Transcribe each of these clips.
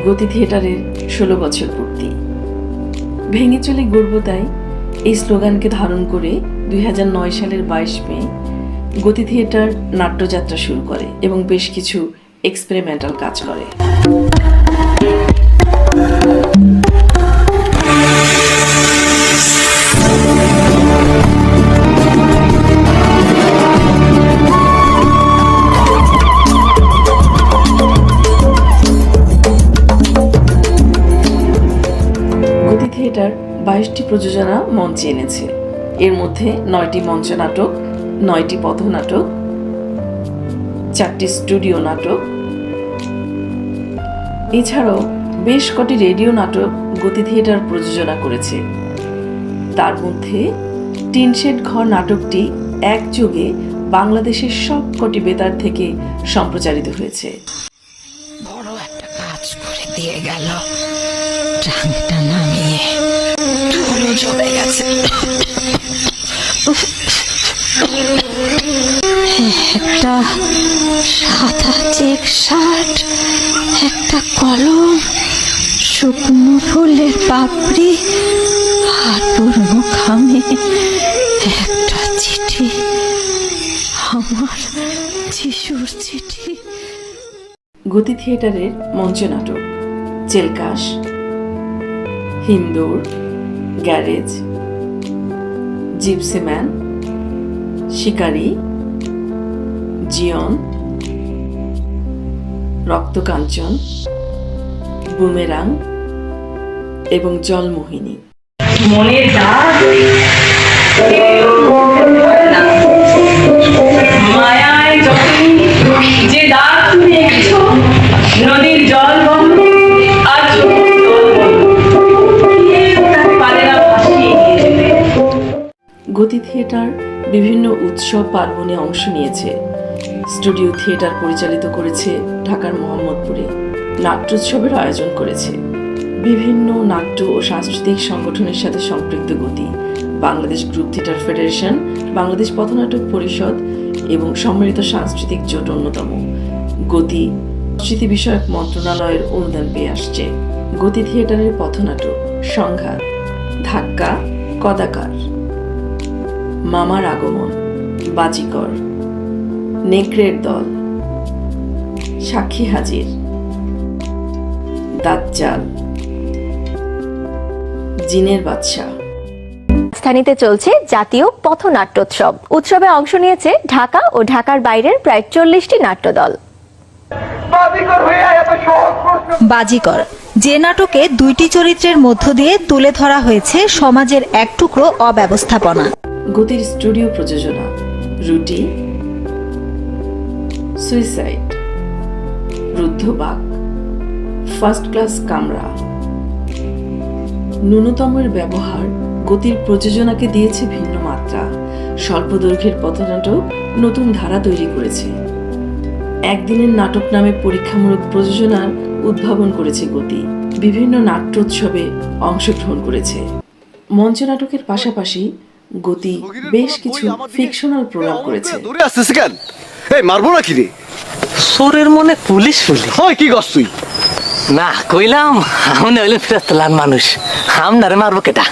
গতি থিয়েটারের 16 বছর পূর্তি। ভেঙে চলে গর্ব তাই এই স্লোগানকে ধারণ করে 2009 সালের 22 মে গতি থিয়েটার নাট্যযাত্রা শুরু করে এবং বেশ কিছু এক্সপেরিমেন্টাল কাজ করে। গতি থিয়েটার 22টি প্রযোজনা মঞ্চে এনেছে। এর মধ্যে 9টি মঞ্চ নাটক, 9টি পথনাটক, 4টি স্টুডিও নাটক, এছাড়াও বেশ কটি রেডিও নাটক গতি থিয়েটার প্রযোজনা করেছে। তার মধ্যে টিনশেড ঘর নাটকটি একযোগে বাংলাদেশের সবকটি বেতার থেকে সম্প্রচারিত হয়েছে। বড় একটা কাজ করে দিয়ে গেল, ট্রাঙ্কটা নামিয়ে ধুলো জমে গেছে। একটা সাদা চেক শার্ট, একটা কলম, শুকনো ফুলের পাপড়ি আর পুরনো খামে একটা চিঠি, আমার যিশুর চিঠি। গতি থিয়েটারের মঞ্চ নাটক চেলকাশ, হিমদৌড়, গ্যারেজ, জিপসিম্যান, শিকারী, জিয়ন, রক্তকাঞ্চন, বুমেরাং এবং জলমোহিনী। মনে মায়ায় যতই যে দাগ তুমি এঁকেছো, নদীর জল বন্ধ আজ পারে না ভাসিয়ে নিয়ে যেতে। গতি থিয়েটার বিভিন্ন উৎসব পার্বণে অংশ নিয়েছে। স্টুডিও থিয়েটার পরিচালিত করেছে ঢাকার মোহাম্মদপুরে, নাট্যোৎসবের আয়োজন করেছে। বিভিন্ন নাট্য ও সাংস্কৃতিক সংগঠনের সাথে সম্পৃক্ত গতি Bangladesh group theatre federation, Bangladesh পথনাটক পরিষদ এবং সম্মিলিত সাংস্কৃতিক জোট অন্যতম। গতি সংস্কৃতি বিষয়ক মন্ত্রণালয়ের অনুদান পেয়ে আসছে। গতি থিয়েটারের পথনাটক সংঘাত, ধাক্কা, কদাকার, মামার আগমন, বাজিকর, নেকড়ের দল, সাক্ষী হাজির, দাজ্জাল, জিনের বাদশা। রাজধানীতে চলছে জাতীয় পথনাট্যোৎসব। উৎসবে অংশ নিয়েছে ঢাকা ও ঢাকার বাইরের প্রায় 40টি নাট্যদল। বাজিকর, যে নাটকে 2টি চরিত্রের মধ্য দিয়ে তুলে ধরা হয়েছে সমাজের এক টুকরো অব্যবস্থাপনা। গতির স্টুডিও প্রযোজনা রুটি, সুইসাইড, রুদ্ধবাক, ফার্স্ট ক্লাস কামরা। ন্যূনতমের ব্যবহার গতির প্রযোজনাকে দিয়েছে ভিন্ন মাত্রা। স্বল্প দৈর্ঘ্যের পথনাটক নতুন ধারা তৈরি করেছে। একদিনের নাটক নামে পরীক্ষামূলক প্রযোজনার উদ্ভাবন করেছে গতি। বিভিন্ন নাট্যোৎসবে অংশগ্রহণ করেছে। মঞ্চ নাটকের পাশাপাশি গতি বেশ কিছু ফিকশনাল প্রোগ্রাম করেছে। মারবো না কি রে? সোরের মনে পুলিশ পুলিশ হয় কি গছ তুই? না কইলাম আমি হইলেন ফিরাস্তলার মানুষ, আমনারে মারবো কেটা?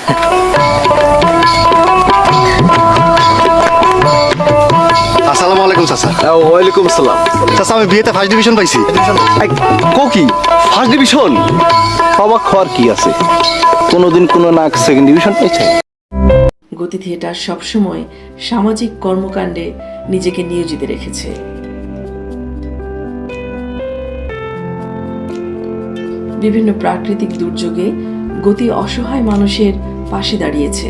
আসসালামু আলাইকুম চাচা। ওয়ালাইকুম আসসালাম। চাচা আমি বিয়েতে ফার্স্ট ডিভিশন পাইছি। কো কি ফার্স্ট ডিভিশন? অবাক হওয়ার কি আছে? কোনোদিন কোনো না সেকেন্ড ডিভিশন পাইছে? গতি থিয়েটার সবসময় সামাজিক কর্মকাণ্ডে নিজেকে নিয়োজিত রেখেছে। বিভিন্ন প্রাকৃতিক দুর্যোগে গতি অসহায় মানুষের পাশে দাঁড়িয়েছে।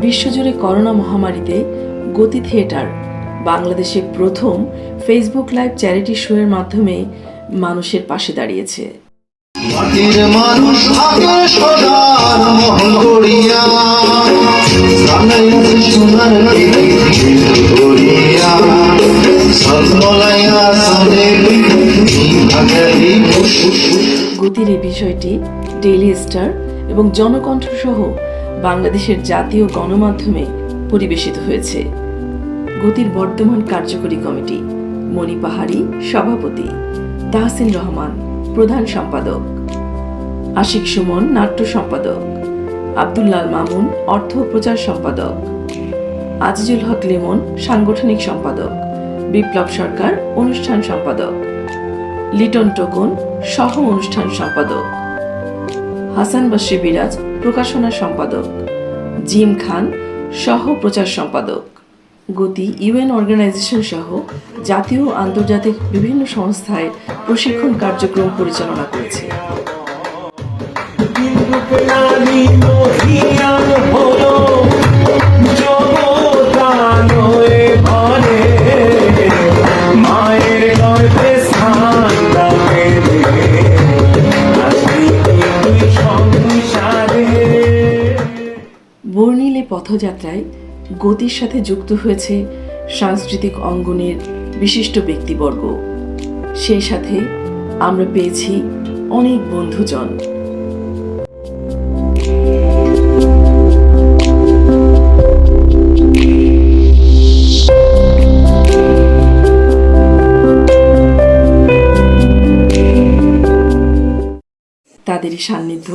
বিশ্বজুড়ে করোনা মহামারীতে গতি থিয়েটার বাংলাদেশে প্রথম ফেসবুক লাইভ চ্যারিটি শো এর মাধ্যমে মানুষের পাশে দাঁড়িয়েছে। গতির এই বিষয়টি ডেইলি স্টার এবং জনকণ্ঠ সহ বাংলাদেশের জাতীয় গণমাধ্যমে পরিবেশিত হয়েছে। গতির বর্তমান কার্যকরী কমিটি, মণি পাহাড়ি সভাপতি, তাহসিন রহমান প্রধান সম্পাদক, আশিক সুমন নাট্য সম্পাদক, আব্দুল্লাল মামুন অর্থ প্রচার সম্পাদক, আজিজুল হক লিমন সাংগঠনিক সম্পাদক, বিপ্লব সরকার অনুষ্ঠান সম্পাদক, লিটন টোকন সহ অনুষ্ঠান সম্পাদক, হাসান বাশরি বিরাজ প্রকাশনা সম্পাদক, জিম খান সহ প্রচার সম্পাদক। গতি ইউএন অর্গানাইজেশন সহ জাতীয় ও আন্তর্জাতিক বিভিন্ন সংস্থায় প্রশিক্ষণ কার্যক্রম পরিচালনা করেছে। বর্ণিল এই পথযাত্রায় গতির সাথে যুক্ত হয়েছে সাংস্কৃতিক অঙ্গনের বিশিষ্ট ব্যক্তিবর্গ। সেই সাথে আমরা পেয়েছি অনেক বন্ধুজন। তাদেরই সান্নিধ্য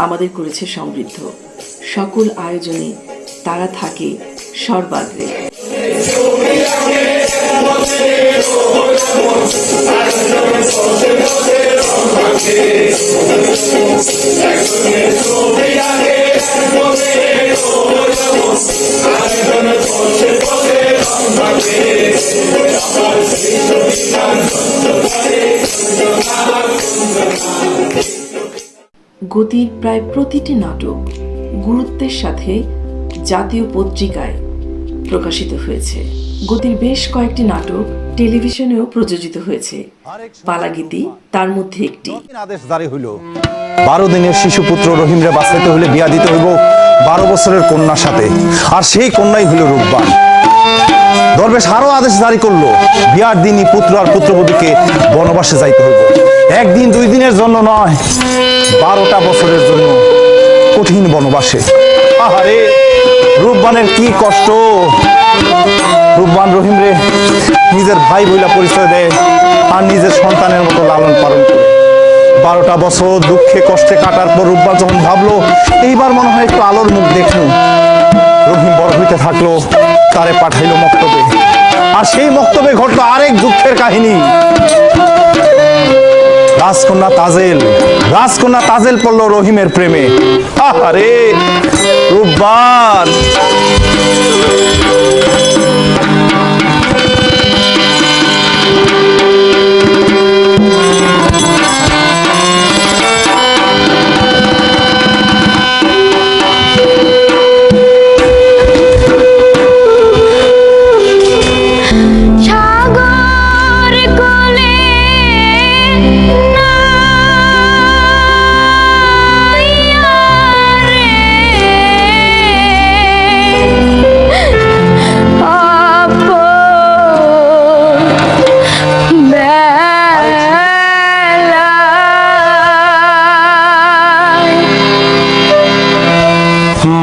আমাদের করেছে সমৃদ্ধ। সকল আয়োজনে তারা থাকে সর্বাগ্রে। গতির প্রায় প্রতিটি নাটক গুরুত্বের সাথে জাতীয় পত্রিকায় প্রকাশিত হয়েছে। গতির বেশ কয়েকটি নাটক টেলিভিশনেও প্রযোজিত হয়েছে। পালাগীতি তার মধ্যে একটি। আদেশ জারি হইল, 12 দিনের শিশুপুত্র রহিমরে বাঁচাইতে হইলে বিয়া দিতে হইব 12 বছরের কন্যার সাথে, আর সেই কন্যাই হইল রূপবান। দরবেশ আরো আদেশ জারি করলো, বিয়ার দিনই পুত্র আর পুত্রবধূকে বনবাসে যাইতে হইব। 1 দিন 2 দিনের জন্য নয়, 12টা বছরের জন্য কঠিন বনবাসে। আহারে, রূপবানের কি কষ্ট! রূপবান রহিমরে নিজের ভাই বইলা পরিচয় দেয় আর নিজের সন্তানের মতো লালন পালন করে। 12টা বছর দুঃখে কষ্টে কাটার পর রূপবান যখন ভাবলো এইবার মনে হয় একটু আলোর মুখ দেখলো, রহিম বড় হইতে থাকলো, তারে পাঠাইলো মক্তবে। আর সেই মক্তবে ঘটলো আরেক দুঃখের কাহিনী। রাজকন্যা তাজেল পড়লো রহিমের প্রেমে। আরে রূপবান!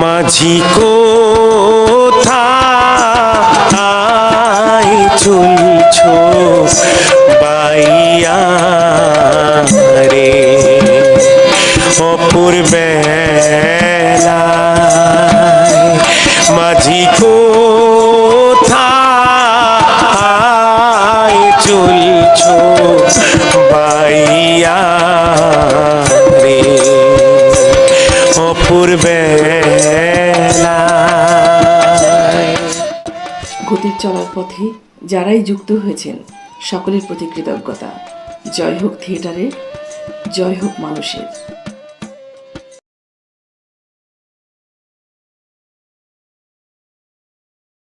মাঝি কোথায় চলছো বাইয়া রে, অপুর বেলায় মাঝি কোথায় চলছো বাইয়া রে, অপুর গতির চলার পথে যারাই যুক্ত হয়েছেন সকলের প্রতি কৃতজ্ঞতা। জয় হোক থিয়েটারের, জয় হোক মানুষের।